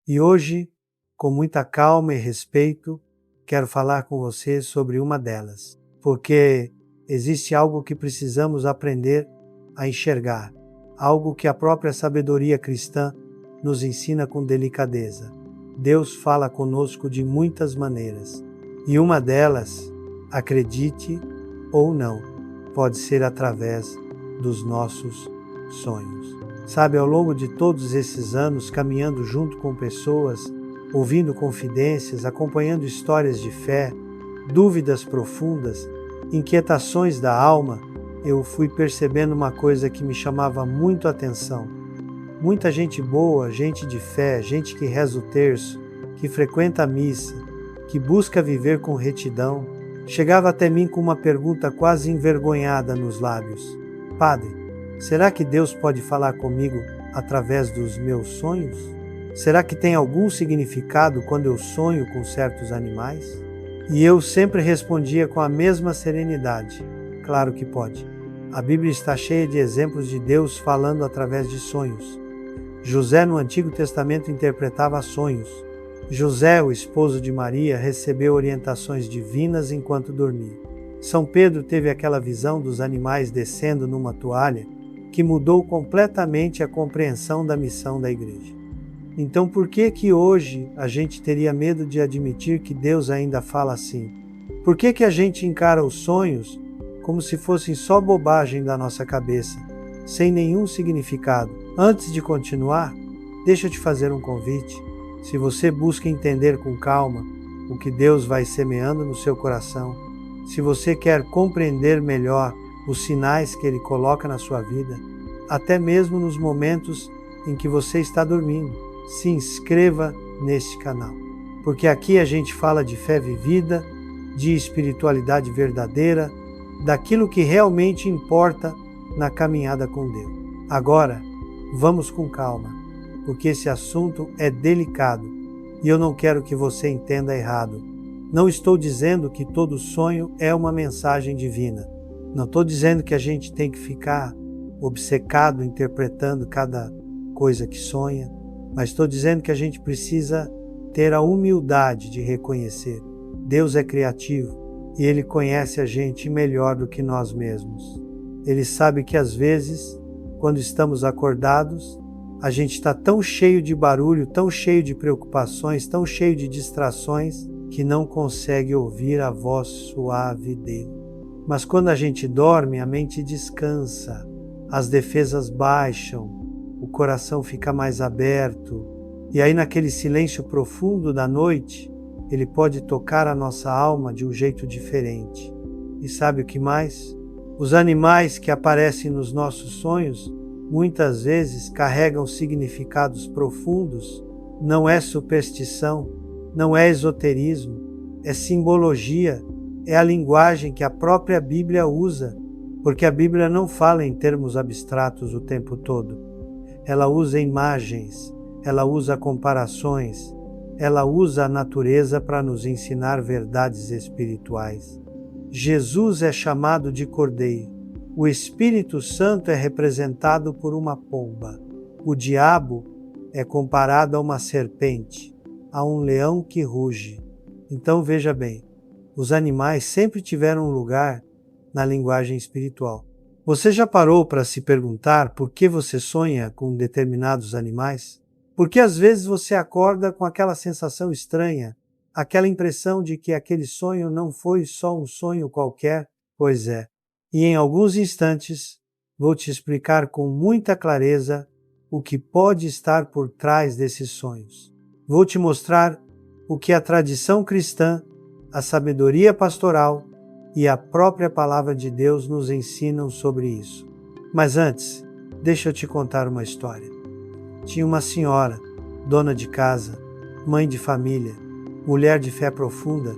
E hoje, com muita calma e respeito, quero falar com você sobre uma delas, porque existe algo que precisamos aprender a enxergar, algo que a própria sabedoria cristã nos ensina com delicadeza. Deus fala conosco de muitas maneiras, e uma delas, acredite ou não, pode ser através dos nossos sonhos. Sabe, ao longo de todos esses anos, caminhando junto com pessoas, ouvindo confidências, acompanhando histórias de fé, dúvidas profundas, inquietações da alma, eu fui percebendo uma coisa que me chamava muito a atenção. Muita gente boa, gente de fé, gente que reza o terço, que frequenta a missa, que busca viver com retidão, chegava até mim com uma pergunta quase envergonhada nos lábios: Padre, será que Deus pode falar comigo através dos meus sonhos? Será que tem algum significado quando eu sonho com certos animais? E eu sempre respondia com a mesma serenidade: claro que pode. A Bíblia está cheia de exemplos de Deus falando através de sonhos. José no Antigo Testamento interpretava sonhos. José, o esposo de Maria, recebeu orientações divinas enquanto dormia. São Pedro teve aquela visão dos animais descendo numa toalha que mudou completamente a compreensão da missão da igreja. Então por que hoje a gente teria medo de admitir que Deus ainda fala assim? Por que a gente encara os sonhos como se fossem só bobagem da nossa cabeça, sem nenhum significado? Antes de continuar, deixa eu te fazer um convite. Se você busca entender com calma o que Deus vai semeando no seu coração, se você quer compreender melhor os sinais que Ele coloca na sua vida, até mesmo nos momentos em que você está dormindo, se inscreva neste canal, porque aqui a gente fala de fé vivida, de espiritualidade verdadeira, daquilo que realmente importa na caminhada com Deus. Agora, vamos com calma, porque esse assunto é delicado e eu não quero que você entenda errado. Não estou dizendo que todo sonho é uma mensagem divina. Não estou dizendo que a gente tem que ficar obcecado interpretando cada coisa que sonha, mas estou dizendo que a gente precisa ter a humildade de reconhecer: Deus é criativo e Ele conhece a gente melhor do que nós mesmos. Ele sabe que às vezes, quando estamos acordados, a gente está tão cheio de barulho, tão cheio de preocupações, tão cheio de distrações, que não consegue ouvir a voz suave dele. Mas quando a gente dorme, a mente descansa, as defesas baixam, o coração fica mais aberto, e aí naquele silêncio profundo da noite, ele pode tocar a nossa alma de um jeito diferente. E sabe o que mais? Os animais que aparecem nos nossos sonhos muitas vezes carregam significados profundos. Não é superstição, não é esoterismo, é simbologia, é a linguagem que a própria Bíblia usa, porque a Bíblia não fala em termos abstratos o tempo todo. Ela usa imagens, ela usa comparações, ela usa a natureza para nos ensinar verdades espirituais. Jesus é chamado de Cordeiro. O Espírito Santo é representado por uma pomba. O diabo é comparado a uma serpente, a um leão que ruge. Então veja bem, os animais sempre tiveram um lugar na linguagem espiritual. Você já parou para se perguntar por que você sonha com determinados animais? Porque às vezes você acorda com aquela sensação estranha, aquela impressão de que aquele sonho não foi só um sonho qualquer? Pois é. E em alguns instantes vou te explicar com muita clareza o que pode estar por trás desses sonhos. Vou te mostrar o que a tradição cristã, a sabedoria pastoral e a própria palavra de Deus nos ensinam sobre isso. Mas antes, deixa eu te contar uma história. Tinha uma senhora, dona de casa, mãe de família, mulher de fé profunda,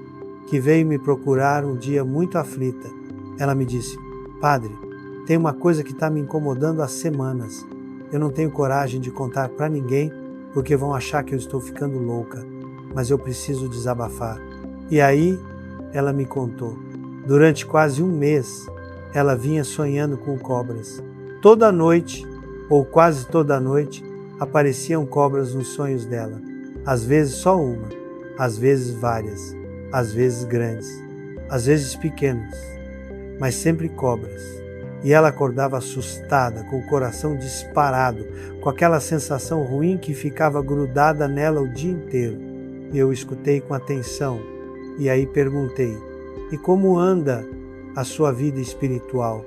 que veio me procurar um dia muito aflita. Ela me disse: Padre, tem uma coisa que está me incomodando há semanas. Eu não tenho coragem de contar para ninguém porque vão achar que eu estou ficando louca, mas eu preciso desabafar. E aí ela me contou. Durante quase um mês, ela vinha sonhando com cobras. Toda noite, ou quase toda noite, apareciam cobras nos sonhos dela. às vezes só uma, às vezes várias, às vezes grandes, às vezes pequenas, mas sempre cobras. E ela acordava assustada, com o coração disparado, com aquela sensação ruim que ficava grudada nela o dia inteiro. E eu escutei com atenção, e aí perguntei: e como anda a sua vida espiritual?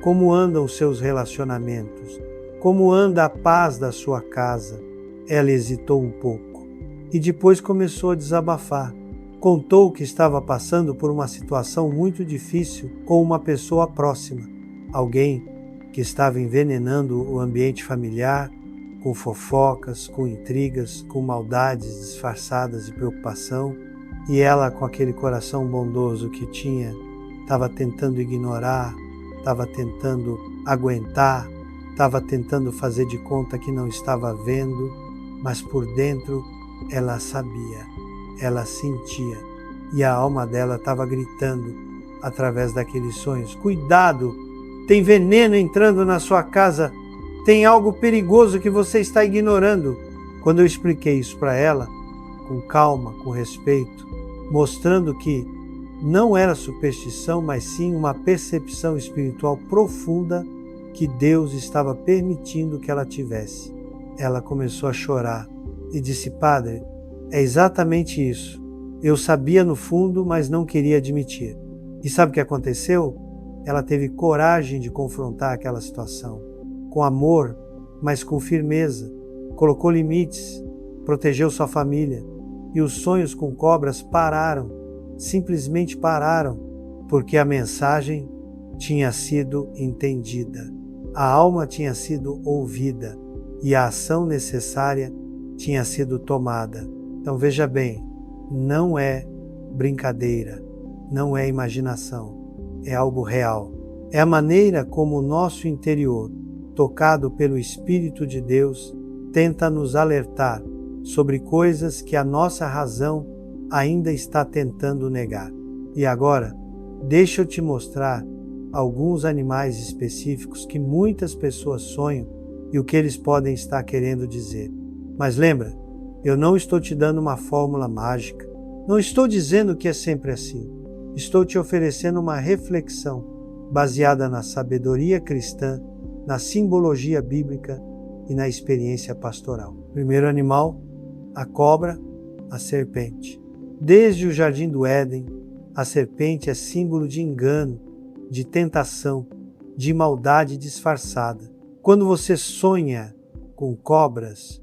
Como andam os seus relacionamentos? Como anda a paz da sua casa? Ela hesitou um pouco e depois começou a desabafar. Contou que estava passando por uma situação muito difícil com uma pessoa próxima, alguém que estava envenenando o ambiente familiar com fofocas, com intrigas, com maldades disfarçadas de preocupação, e ela, com aquele coração bondoso que tinha, estava tentando ignorar, estava tentando aguentar, estava tentando fazer de conta que não estava vendo, mas por dentro ela sabia, ela sentia, e a alma dela estava gritando através daqueles sonhos: cuidado, tem veneno entrando na sua casa, tem algo perigoso que você está ignorando. Quando eu expliquei isso para ela, com calma, com respeito, mostrando que não era superstição, mas sim uma percepção espiritual profunda que Deus estava permitindo que ela tivesse. Ela começou a chorar e disse: padre, é exatamente isso. Eu sabia no fundo, mas não queria admitir. E sabe o que aconteceu? Ela teve coragem de confrontar aquela situação, com amor, mas com firmeza. Colocou limites, protegeu sua família, e os sonhos com cobras pararam, simplesmente pararam, porque a mensagem tinha sido entendida, a alma tinha sido ouvida e a ação necessária tinha sido tomada. Então veja bem, não é brincadeira, não é imaginação, é algo real. É a maneira como o nosso interior, tocado pelo Espírito de Deus, tenta nos alertar sobre coisas que a nossa razão ainda está tentando negar. E agora, deixa eu te mostrar alguns animais específicos que muitas pessoas sonham e o que eles podem estar querendo dizer. Mas lembra, eu não estou te dando uma fórmula mágica, não estou dizendo que é sempre assim. Estou te oferecendo uma reflexão baseada na sabedoria cristã, na simbologia bíblica e na experiência pastoral. Primeiro animal, a cobra, a serpente. Desde o jardim do Éden, a serpente é símbolo de engano, de tentação, de maldade disfarçada. Quando você sonha com cobras,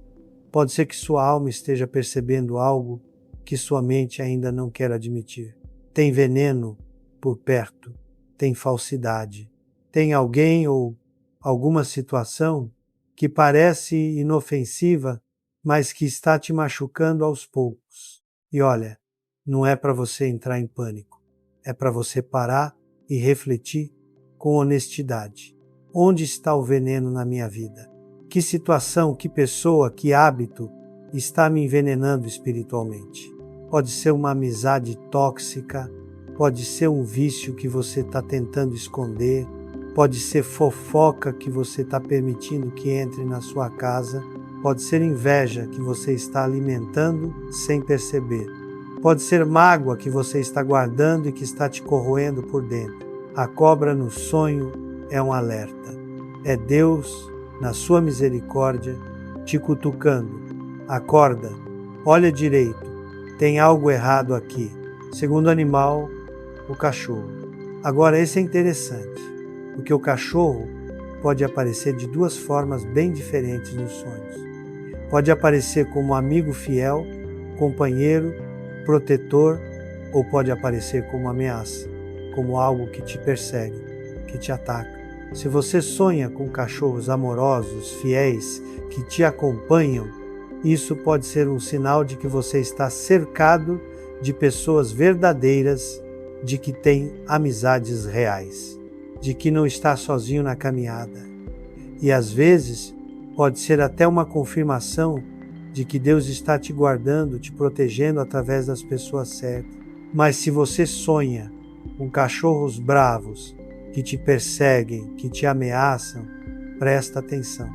pode ser que sua alma esteja percebendo algo que sua mente ainda não quer admitir. Tem veneno por perto, tem falsidade, tem alguém ou alguma situação que parece inofensiva, mas que está te machucando aos poucos. E olha, não é para você entrar em pânico, é para você parar e refletir com honestidade. Onde está o veneno na minha vida? Que situação, que pessoa, que hábito está me envenenando espiritualmente? Pode ser uma amizade tóxica, pode ser um vício que você está tentando esconder, pode ser fofoca que você está permitindo que entre na sua casa, pode ser inveja que você está alimentando sem perceber, pode ser mágoa que você está guardando e que está te corroendo por dentro. A cobra no sonho é um alerta. É Deus, na sua misericórdia, te cutucando. Acorda, olha direito, tem algo errado aqui. Segundo animal, o cachorro. Agora esse é interessante, porque o cachorro pode aparecer de duas formas bem diferentes nos sonhos. Pode aparecer como amigo fiel, companheiro, protetor, ou pode aparecer como ameaça, como algo que te persegue, que te ataca. Se você sonha com cachorros amorosos, fiéis, que te acompanham, isso pode ser um sinal de que você está cercado de pessoas verdadeiras, de que tem amizades reais, de que não está sozinho na caminhada. E às vezes pode ser até uma confirmação de que Deus está te guardando, te protegendo através das pessoas certas. Mas se você sonha com cachorros bravos que te perseguem, que te ameaçam, presta atenção.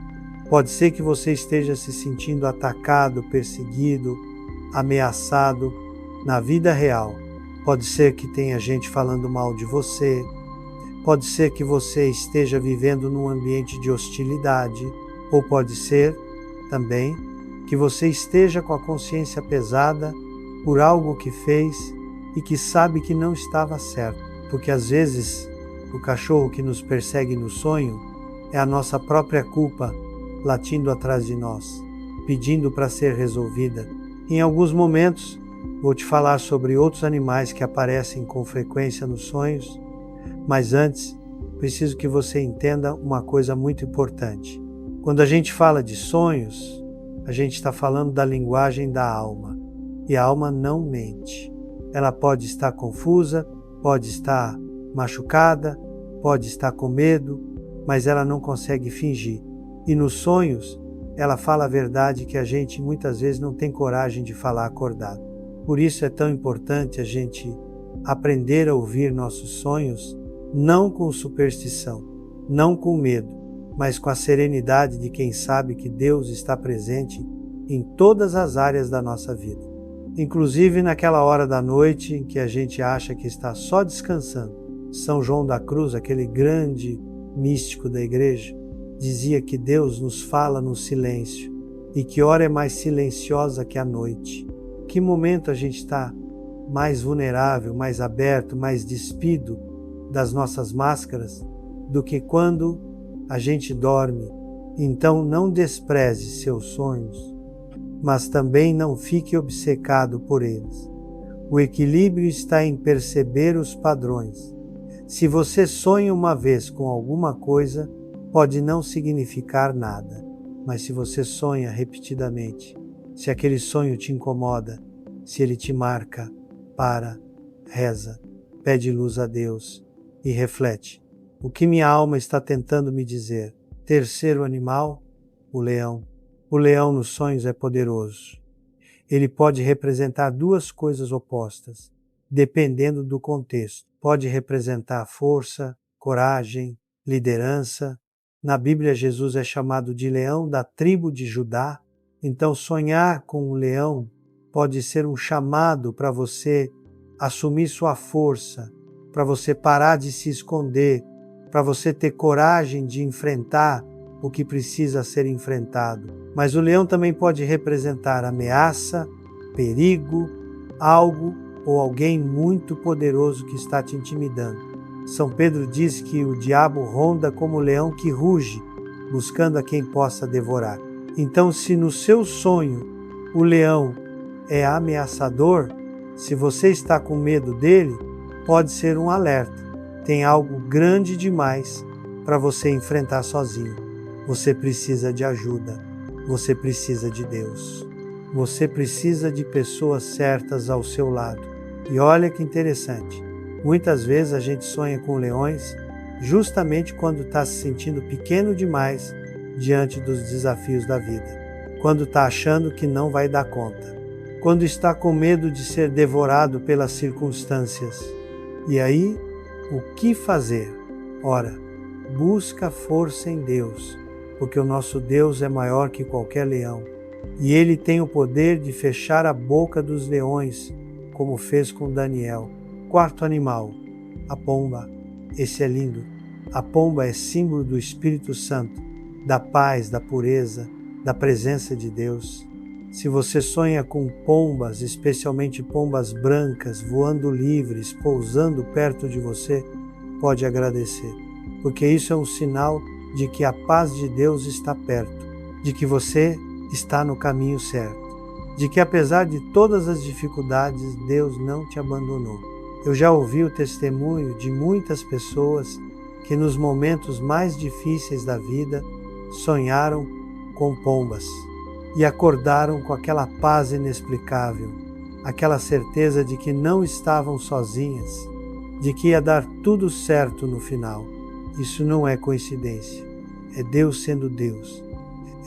Pode ser que você esteja se sentindo atacado, perseguido, ameaçado na vida real. Pode ser que tenha gente falando mal de você, pode ser que você esteja vivendo num ambiente de hostilidade, ou pode ser também que você esteja com a consciência pesada por algo que fez e que sabe que não estava certo. Porque às vezes o cachorro que nos persegue no sonho é a nossa própria culpa latindo atrás de nós, pedindo para ser resolvida. Em alguns momentos vou te falar sobre outros animais que aparecem com frequência nos sonhos, mas antes preciso que você entenda uma coisa muito importante. Quando a gente fala de sonhos, a gente está falando da linguagem da alma. E a alma não mente. Ela pode estar confusa, pode estar machucada, pode estar com medo, mas ela não consegue fingir. E nos sonhos, ela fala a verdade que a gente muitas vezes não tem coragem de falar acordado. Por isso é tão importante a gente aprender a ouvir nossos sonhos, não com superstição, não com medo, mas com a serenidade de quem sabe que Deus está presente em todas as áreas da nossa vida. Inclusive naquela hora da noite em que a gente acha que está só descansando. São João da Cruz, aquele grande místico da igreja, dizia que Deus nos fala no silêncio e que hora é mais silenciosa que a noite. Que momento a gente está mais vulnerável, mais aberto, mais despido das nossas máscaras do que quando a gente dorme. Então não despreze seus sonhos, mas também não fique obcecado por eles. O equilíbrio está em perceber os padrões. Se você sonha uma vez com alguma coisa, pode não significar nada, mas se você sonha repetidamente, se aquele sonho te incomoda, se ele te marca, para, reza, pede luz a Deus e reflete. O que minha alma está tentando me dizer? Terceiro animal, o leão. O leão nos sonhos é poderoso. Ele pode representar duas coisas opostas, dependendo do contexto. Pode representar força, coragem, liderança. Na Bíblia, Jesus é chamado de leão da tribo de Judá. Então, sonhar com um leão pode ser um chamado para você assumir sua força, para você parar de se esconder, para você ter coragem de enfrentar o que precisa ser enfrentado. Mas o leão também pode representar ameaça, perigo, algo ou alguém muito poderoso que está te intimidando. São Pedro diz que o diabo ronda como o leão que ruge, buscando a quem possa devorar. Então, se no seu sonho o leão é ameaçador, se você está com medo dele, pode ser um alerta. Tem algo grande demais para você enfrentar sozinho. Você precisa de ajuda. Você precisa de Deus. Você precisa de pessoas certas ao seu lado. E olha que interessante. Muitas vezes a gente sonha com leões justamente quando está se sentindo pequeno demais diante dos desafios da vida. Quando está achando que não vai dar conta. Quando está com medo de ser devorado pelas circunstâncias. E aí, o que fazer? Ora, busca força em Deus, porque o nosso Deus é maior que qualquer leão. E Ele tem o poder de fechar a boca dos leões, como fez com Daniel. Quarto animal, a pomba. Esse é lindo. A pomba é símbolo do Espírito Santo, da paz, da pureza, da presença de Deus. Se você sonha com pombas, especialmente pombas brancas, voando livres, pousando perto de você, pode agradecer, porque isso é um sinal de que a paz de Deus está perto, de que você está no caminho certo, de que apesar de todas as dificuldades, Deus não te abandonou. Eu já ouvi o testemunho de muitas pessoas que nos momentos mais difíceis da vida sonharam com pombas e acordaram com aquela paz inexplicável, aquela certeza de que não estavam sozinhas, de que ia dar tudo certo no final. Isso não é coincidência, é Deus sendo Deus.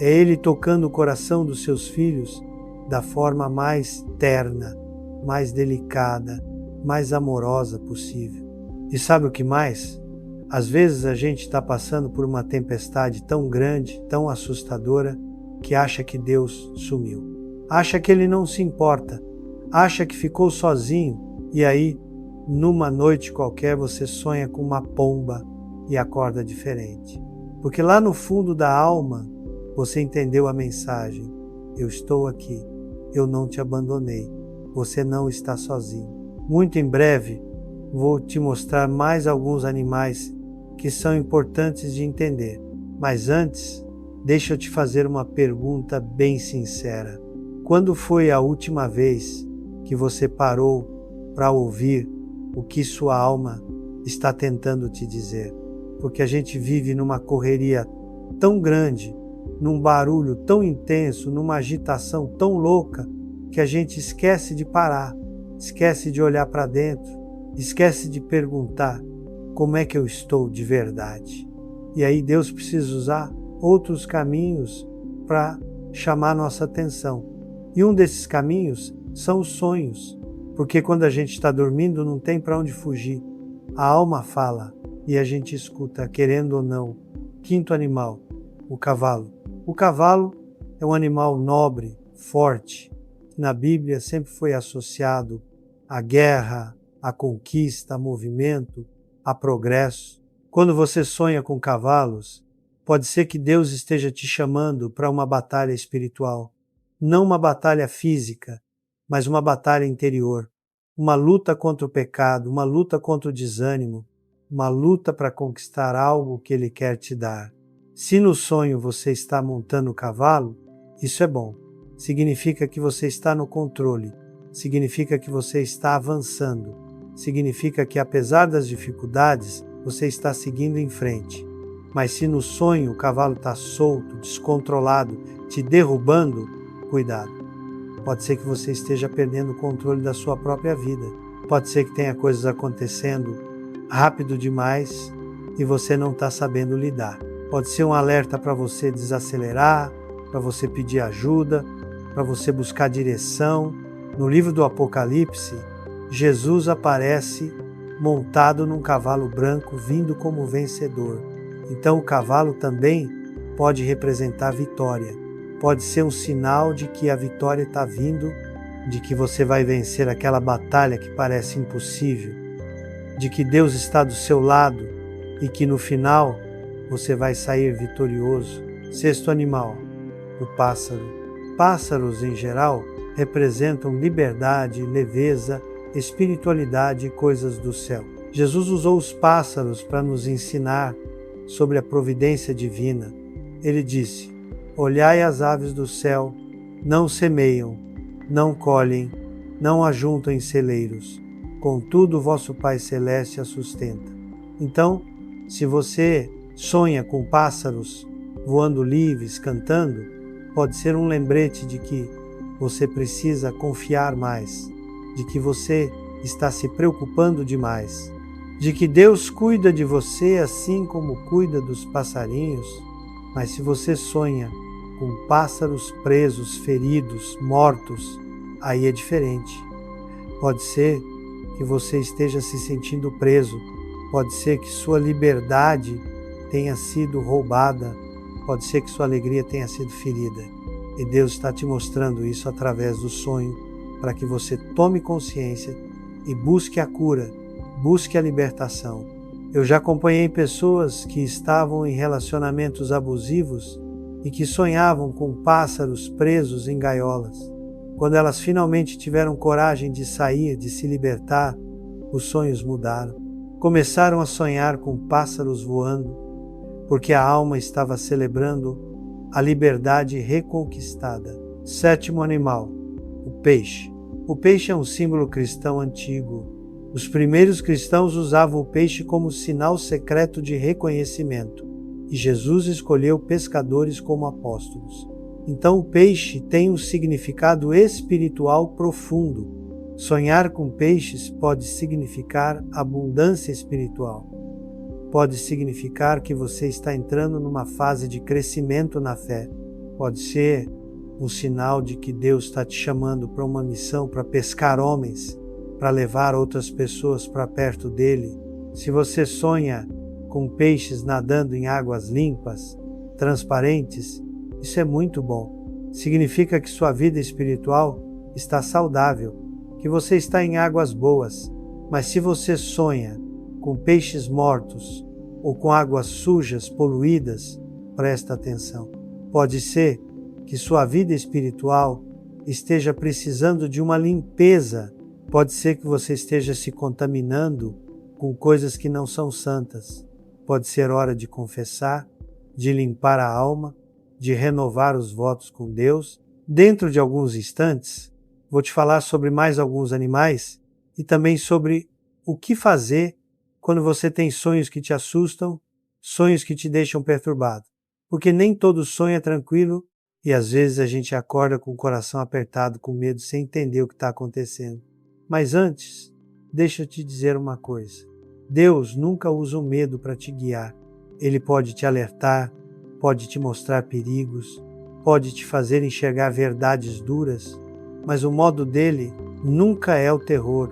É Ele tocando o coração dos seus filhos da forma mais terna, mais delicada, mais amorosa possível. E sabe o que mais? Às vezes a gente está passando por uma tempestade tão grande, tão assustadora, que acha que Deus sumiu. acha que ele não se importa, acha que ficou sozinho e aí, numa noite qualquer, você sonha com uma pomba e acorda diferente. Porque lá no fundo da alma, você entendeu a mensagem. Eu estou aqui, eu não te abandonei, você não está sozinho. Muito em breve, vou te mostrar mais alguns animais que são importantes de entender. Mas antes, deixa eu te fazer uma pergunta bem sincera. Quando foi a última vez que você parou para ouvir o que sua alma está tentando te dizer? Porque a gente vive numa correria tão grande, num barulho tão intenso, numa agitação tão louca, que a gente esquece de parar, esquece de olhar para dentro, esquece de perguntar como é que eu estou de verdade. E aí Deus precisa usar outros caminhos para chamar nossa atenção. E um desses caminhos são os sonhos, porque quando a gente está dormindo não tem para onde fugir. A alma fala e a gente escuta, querendo ou não. Quinto animal, o cavalo. O cavalo é um animal nobre, forte, que na Bíblia sempre foi associado à guerra, à conquista, a movimento, a progresso. Quando você sonha com cavalos, pode ser que Deus esteja te chamando para uma batalha espiritual. Não uma batalha física, mas uma batalha interior. Uma luta contra o pecado, uma luta contra o desânimo, uma luta para conquistar algo que Ele quer te dar. Se no sonho você está montando o cavalo, isso é bom. Significa que você está no controle. Significa que você está avançando. Significa que apesar das dificuldades, você está seguindo em frente. Mas se no sonho o cavalo está solto, descontrolado, te derrubando, cuidado. Pode ser que você esteja perdendo o controle da sua própria vida. Pode ser que tenha coisas acontecendo rápido demais e você não está sabendo lidar. Pode ser um alerta para você desacelerar, para você pedir ajuda, para você buscar direção. No livro do Apocalipse, Jesus aparece montado num cavalo branco, vindo como vencedor. Então o cavalo também pode representar vitória. Pode ser um sinal de que a vitória está vindo, de que você vai vencer aquela batalha que parece impossível, de que Deus está do seu lado e que no final você vai sair vitorioso. Sexto animal, o pássaro. Pássaros, em geral, representam liberdade, leveza, espiritualidade e coisas do céu. Jesus usou os pássaros para nos ensinar sobre a providência divina. Ele disse: olhai as aves do céu, não semeiam, não colhem, não ajuntam em celeiros, contudo vosso Pai Celeste a sustenta. Então, se você sonha com pássaros voando livres, cantando, pode ser um lembrete de que você precisa confiar mais, de que você está se preocupando demais, de que Deus cuida de você assim como cuida dos passarinhos. Mas se você sonha com pássaros presos, feridos, mortos, aí é diferente. Pode ser que você esteja se sentindo preso, pode ser que sua liberdade tenha sido roubada, pode ser que sua alegria tenha sido ferida. E Deus está te mostrando isso através do sonho, para que você tome consciência e busque a cura, busque a libertação. Eu já acompanhei pessoas que estavam em relacionamentos abusivos e que sonhavam com pássaros presos em gaiolas. Quando elas finalmente tiveram coragem de sair, de se libertar, os sonhos mudaram. Começaram a sonhar com pássaros voando, porque a alma estava celebrando a liberdade reconquistada. Sétimo animal, o peixe. O peixe é um símbolo cristão antigo. Os primeiros cristãos usavam o peixe como sinal secreto de reconhecimento, e Jesus escolheu pescadores como apóstolos. Então o peixe tem um significado espiritual profundo. Sonhar com peixes pode significar abundância espiritual. Pode significar que você está entrando numa fase de crescimento na fé. Pode ser um sinal de que Deus está te chamando para uma missão, para pescar homens, para levar outras pessoas para perto dele. Se você sonha com peixes nadando em águas limpas, transparentes, isso é muito bom. significa que sua vida espiritual está saudável, que você está em águas boas. Mas se você sonha com peixes mortos ou com águas sujas, poluídas, presta atenção. Pode ser que sua vida espiritual esteja precisando de uma limpeza. Pode ser que você esteja se contaminando com coisas que não são santas. Pode ser hora de confessar, de limpar a alma, de renovar os votos com Deus. Dentro de alguns instantes, vou te falar sobre mais alguns animais e também sobre o que fazer quando você tem sonhos que te assustam, sonhos que te deixam perturbado. Porque nem todo sonho é tranquilo e às vezes a gente acorda com o coração apertado, com medo, sem entender o que está acontecendo. Mas antes, deixa eu te dizer uma coisa. Deus nunca usa o medo para te guiar. Ele pode te alertar, pode te mostrar perigos, pode te fazer enxergar verdades duras, mas o modo dele nunca é o terror,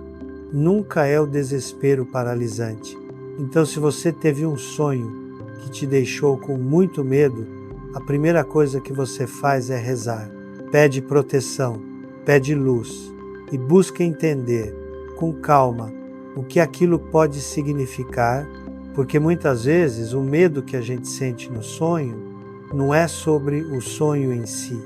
nunca é o desespero paralisante. Então, se você teve um sonho que te deixou com muito medo, a primeira coisa que você faz é rezar. Pede proteção, pede luz e busca entender com calma o que aquilo pode significar, porque muitas vezes o medo que a gente sente no sonho não é sobre o sonho em si,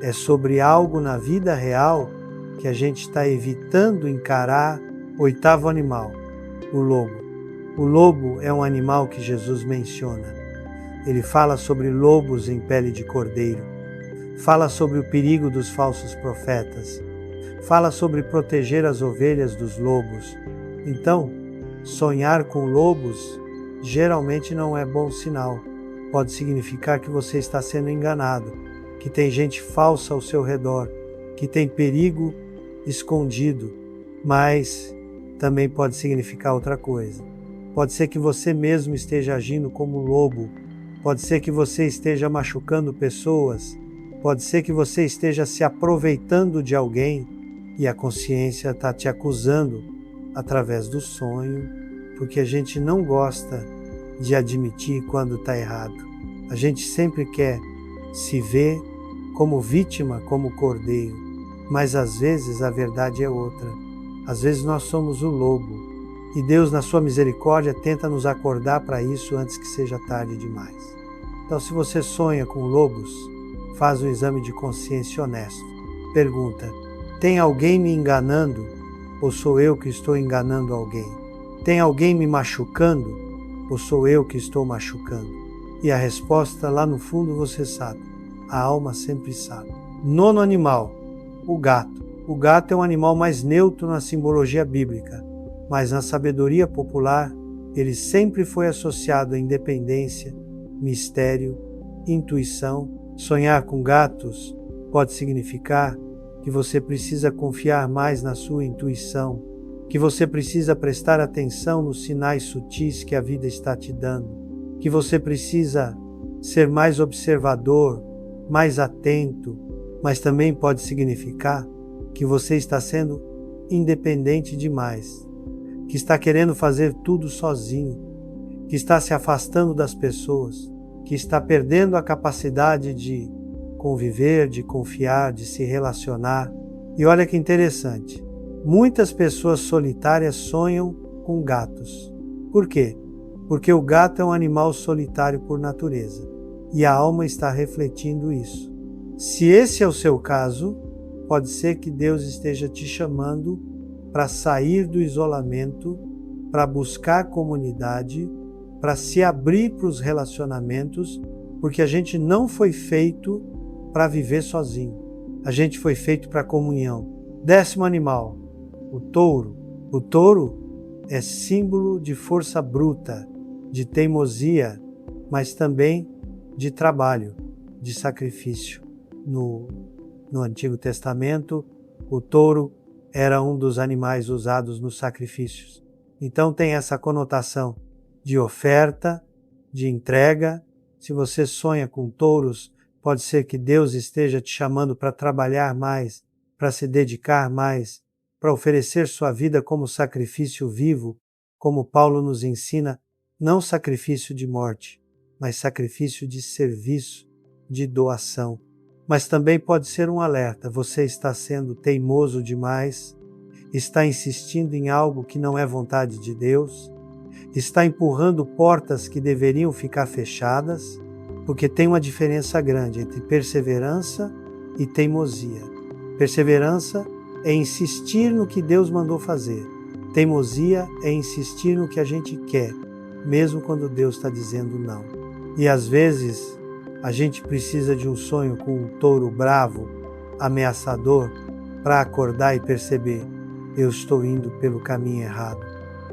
é sobre algo na vida real que a gente está evitando encarar. Oitavo animal, o lobo. O lobo é um animal que Jesus menciona. Ele fala sobre lobos em pele de cordeiro, fala sobre o perigo dos falsos profetas, fala sobre proteger as ovelhas dos lobos. Então, sonhar com lobos geralmente não é bom sinal. Pode significar que você está sendo enganado, que tem gente falsa ao seu redor, que tem perigo escondido, mas também pode significar outra coisa. Pode ser que você mesmo esteja agindo como lobo, pode ser que você esteja machucando pessoas, pode ser que você esteja se aproveitando de alguém e a consciência está te acusando através do sonho, porque a gente não gosta de admitir quando está errado. A gente sempre quer se ver como vítima, como cordeiro, mas às vezes a verdade é outra. Às vezes nós somos o lobo e Deus, na sua misericórdia, tenta nos acordar para isso antes que seja tarde demais. Então, se você sonha com lobos, faz um exame de consciência honesto. Pergunta: tem alguém me enganando ou sou eu que estou enganando alguém? Tem alguém me machucando ou sou eu que estou machucando? E a resposta lá no fundo você sabe. A alma sempre sabe. Nono animal, o gato. O gato é um animal mais neutro na simbologia bíblica, mas na sabedoria popular ele sempre foi associado à independência, mistério, intuição. Sonhar com gatos pode significar que você precisa confiar mais na sua intuição, que você precisa prestar atenção nos sinais sutis que a vida está te dando, que você precisa ser mais observador, mais atento, mas também pode significar que você está sendo independente demais, que está querendo fazer tudo sozinho, que está se afastando das pessoas, que está perdendo a capacidade de conviver, de confiar, de se relacionar. E olha que interessante, muitas pessoas solitárias sonham com gatos. Por quê? Porque o gato é um animal solitário por natureza, e a alma está refletindo isso. Se esse é o seu caso, pode ser que Deus esteja te chamando para sair do isolamento, para buscar comunidade, para se abrir para os relacionamentos, porque a gente não foi feito para viver sozinho. A gente foi feito para comunhão. 10º animal, o touro. O touro é símbolo de força bruta, de teimosia, mas também de trabalho, de sacrifício. No Antigo Testamento, o touro era um dos animais usados nos sacrifícios. Então tem essa conotação de oferta, de entrega. Se você sonha com touros, pode ser que Deus esteja te chamando para trabalhar mais, para se dedicar mais, para oferecer sua vida como sacrifício vivo, como Paulo nos ensina, não sacrifício de morte, mas sacrifício de serviço, de doação. mas também pode ser um alerta. Você está sendo teimoso demais, está insistindo em algo que não é vontade de Deus, está empurrando portas que deveriam ficar fechadas, porque tem uma diferença grande entre perseverança e teimosia. Perseverança é insistir no que Deus mandou fazer. Teimosia é insistir no que a gente quer, mesmo quando Deus está dizendo não. E às vezes a gente precisa de um sonho com um touro bravo, ameaçador, para acordar e perceber: eu estou indo pelo caminho errado.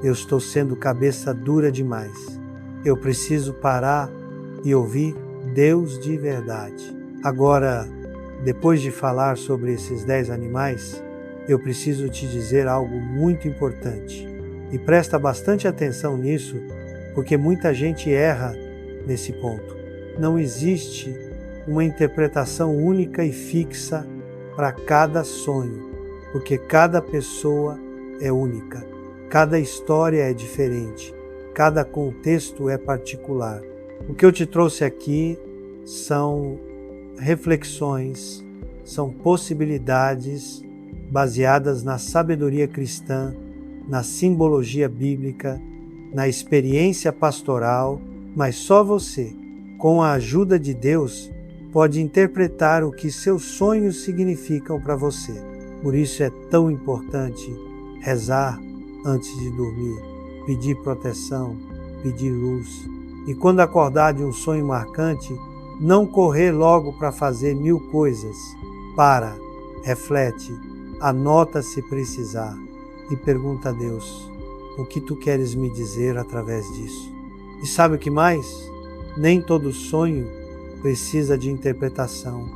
Eu estou sendo cabeça dura demais. Eu preciso parar e ouvir Deus de verdade. Agora, depois de falar sobre esses 10 animais, eu preciso te dizer algo muito importante. E presta bastante atenção nisso, porque muita gente erra nesse ponto. Não existe uma interpretação única e fixa para cada sonho, porque cada pessoa é única. Cada história é diferente, cada contexto é particular. O que eu te trouxe aqui são reflexões, são possibilidades baseadas na sabedoria cristã, na simbologia bíblica, na experiência pastoral, mas só você, com a ajuda de Deus, pode interpretar o que seus sonhos significam para você. Por isso é tão importante rezar antes de dormir, pedir proteção, pedir luz. E quando acordar de um sonho marcante, não correr logo para fazer 1000 coisas. Para, reflete, anota se precisar e pergunta a Deus: o que tu queres me dizer através disso? E sabe o que mais? Nem todo sonho precisa de interpretação.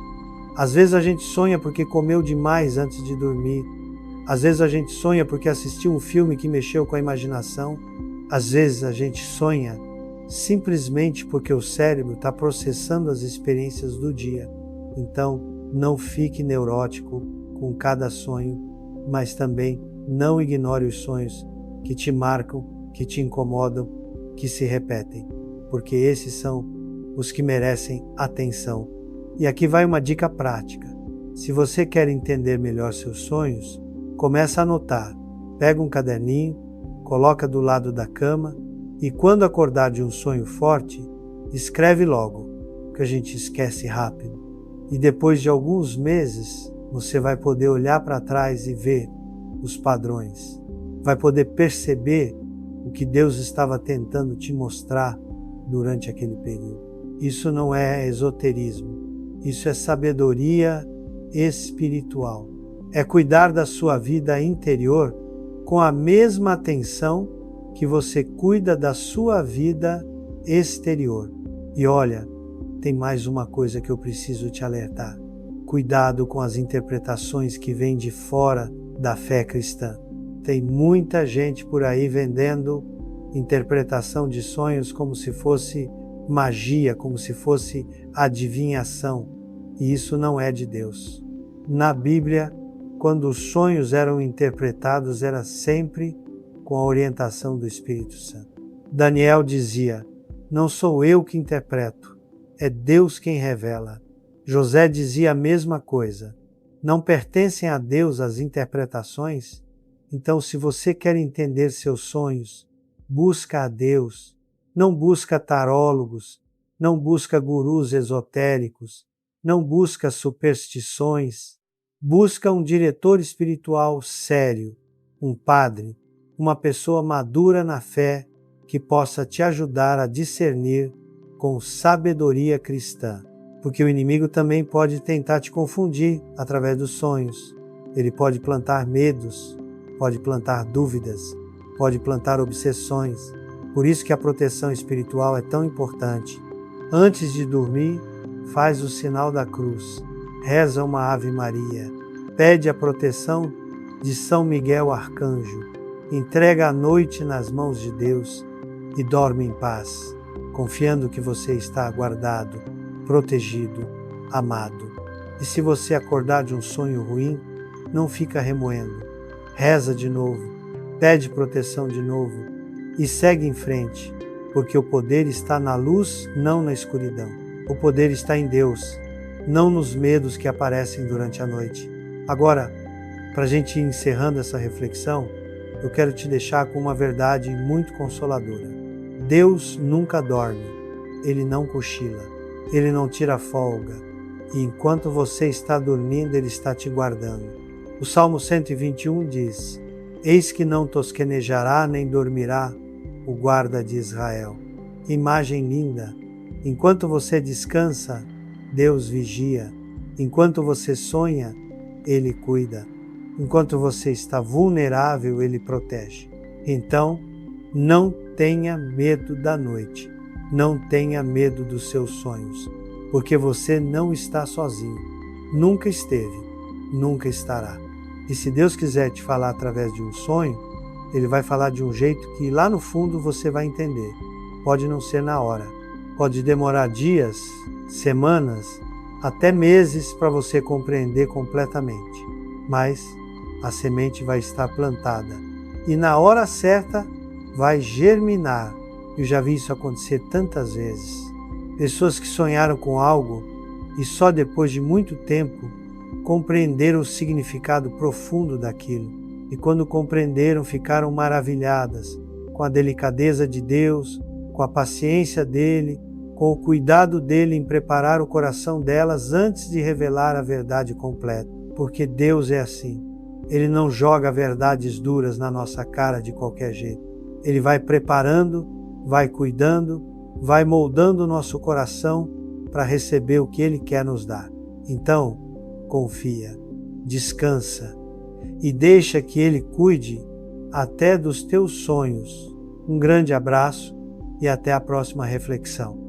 Às vezes a gente sonha porque comeu demais antes de dormir. Às vezes a gente sonha porque assistiu um filme que mexeu com a imaginação. Às vezes a gente sonha simplesmente porque o cérebro está processando as experiências do dia. Então, não fique neurótico com cada sonho, mas também não ignore os sonhos que te marcam, que te incomodam, que se repetem, porque esses são os que merecem atenção. E aqui vai uma dica prática. Se você quer entender melhor seus sonhos, começa a anotar. Pega um caderninho, coloca do lado da cama e quando acordar de um sonho forte, escreve logo, que a gente esquece rápido. E depois de alguns meses, você vai poder olhar para trás e ver os padrões. Vai poder perceber o que Deus estava tentando te mostrar durante aquele período. Isso não é esoterismo, isso é sabedoria espiritual. É cuidar da sua vida interior com a mesma atenção que você cuida da sua vida exterior. E olha, tem mais uma coisa que eu preciso te alertar. Cuidado com as interpretações que vêm de fora da fé cristã. Tem muita gente por aí vendendo interpretação de sonhos como se fosse magia, como se fosse adivinhação. E isso não é de Deus. Na Bíblia, quando os sonhos eram interpretados, era sempre com a orientação do Espírito Santo. Daniel dizia: não sou eu que interpreto, é Deus quem revela. José dizia a mesma coisa. Não pertencem a Deus as interpretações? Então, se você quer entender seus sonhos, busca a Deus. Não busca tarólogos, não busca gurus esotéricos, não busca superstições. Busca um diretor espiritual sério, um padre, uma pessoa madura na fé que possa te ajudar a discernir com sabedoria cristã. Porque o inimigo também pode tentar te confundir através dos sonhos. Ele pode plantar medos, pode plantar dúvidas, pode plantar obsessões. Por isso que a proteção espiritual é tão importante. Antes de dormir, faz o sinal da cruz, reza uma Ave Maria, pede a proteção de São Miguel Arcanjo, entrega a noite nas mãos de Deus e dorme em paz, confiando que você está guardado, protegido, amado. E se você acordar de um sonho ruim, não fica remoendo. Reza de novo, pede proteção de novo e segue em frente, porque o poder está na luz, não na escuridão. O poder está em Deus não nos medos que aparecem durante a noite. Agora, para a gente ir encerrando essa reflexão, eu quero te deixar com uma verdade muito consoladora. Deus nunca dorme, Ele não cochila, Ele não tira folga, e enquanto você está dormindo, Ele está te guardando. O Salmo 121 diz: Eis que não tosquenejará nem dormirá o guarda de Israel. Imagem linda! Enquanto você descansa, Deus vigia. Enquanto você sonha, Ele cuida. Enquanto você está vulnerável, Ele protege. Então, não tenha medo da noite. Não tenha medo dos seus sonhos, porque você não está sozinho. Nunca esteve, nunca estará. E se Deus quiser te falar através de um sonho, Ele vai falar de um jeito que lá no fundo você vai entender. Pode não ser na hora. Pode demorar dias, semanas, até meses para você compreender completamente. Mas a semente vai estar plantada e na hora certa vai germinar. Eu já vi isso acontecer tantas vezes. Pessoas que sonharam com algo e só depois de muito tempo compreenderam o significado profundo daquilo. E quando compreenderam, ficaram maravilhadas com a delicadeza de Deus, com a paciência dele, com o cuidado dele em preparar o coração delas antes de revelar a verdade completa. Porque Deus é assim. Ele não joga verdades duras na nossa cara de qualquer jeito. Ele vai preparando, vai cuidando, vai moldando o nosso coração para receber o que Ele quer nos dar. Então, confia, descansa e deixa que Ele cuide até dos teus sonhos. Um grande abraço e até a próxima reflexão.